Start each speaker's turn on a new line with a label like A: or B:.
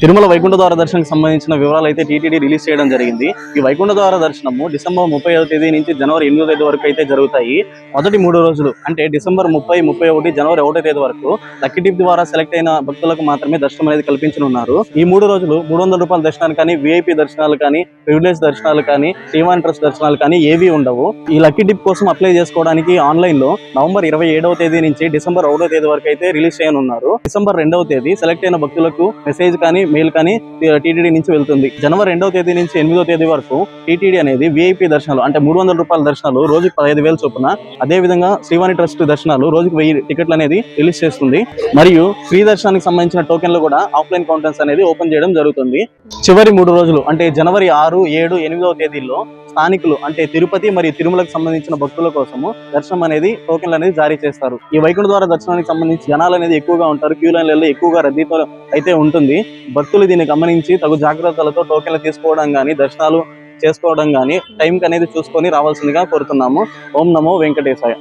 A: తిరుమల వైకుంఠ ద్వార దర్శనానికి సంబంధించిన వివరాలు అయితే టీటీడీ రిలీజ్ చేయడం జరిగింది. ఈ వైకుంఠ ద్వార దర్శనము డిసెంబర్ 30వ తేదీ నుంచి జనవరి 8వ తేదీ వరకు అయితే జరుగుతాయి. మొదటి 3 రోజులు అంటే డిసెంబర్ 30, 31, జనవరి 1వ తేదీ వరకు లక్కీ డిప్ ద్వారా సెలెక్ట్ అయిన భక్తులకు మాత్రమే దర్శనం అనేది కల్పించనున్నారు. ఈ 3 రోజులు 300 రూపాయల దర్శనాలు కానీ, విఐపి దర్శనాలు కానీ, ప్రివిలేజ్ దర్శనాలు కానీ, శ్రీవాణి ట్రస్ట్ దర్శనాలు కానీ ఏవి ఉండవు. ఈ లక్కీ డిప్ కోసం అప్లై చేసుకోవడానికి ఆన్లైన్ లో నవంబర్ 27వ తేదీ నుంచి డిసెంబర్ 1వ తేదీ వరకు అయితే రిలీజ్ చేయనున్నారు. డిసెంబర్ 2వ తేదీ సెలెక్ట్ అయిన భక్తులకు మెసేజ్ కానీ, మెయిల్ కానీ టీటీడీ నుంచి వెళ్తుంది. జనవరి 2వ తేదీ నుంచి 8వ తేదీ వరకు టీటీడీ అనేది విఐపి దర్శనాలు అంటే 300 రూపాయల దర్శనాలు రోజుకి 15,000 చొప్పున, అదే విధంగా శ్రీవాణి ట్రస్ట్ దర్శనాలు రోజుకి 1000 టికెట్లు అనేది రిలీజ్ చేస్తుంది. మరియు ఫ్రీ దర్శనానికి సంబంధించిన టోకెన్లు కూడా ఆఫ్లైన్ కౌంటర్స్ అనేది ఓపెన్ చేయడం జరుగుతుంది. చివరి 3 రోజులు అంటే జనవరి 6, 7, 8వ తేదీల్లో స్థానికులు అంటే తిరుపతి మరియు తిరుమలకు సంబంధించిన భక్తుల కోసము దర్శనం అనేది టోకెన్లు అనేది జారీ చేస్తారు. ఈ వైకుంఠ ద్వార దర్శనానికి సంబంధించి జనాలు అనేది ఎక్కువగా ఉంటారు. క్యూ లైన్లలో ఎక్కువగా రద్దీతో అయితే ఉంటుంది. భక్తులు దీన్ని గమనించి తగు జాగ్రత్తలతో టోకెన్లు తీసుకోవడం కానీ, దర్శనాలు చేసుకోవడం కానీ టైంకి అనేది చూసుకొని రావాల్సిందిగా కోరుతున్నాము. ఓం నమో వెంకటేశాయ.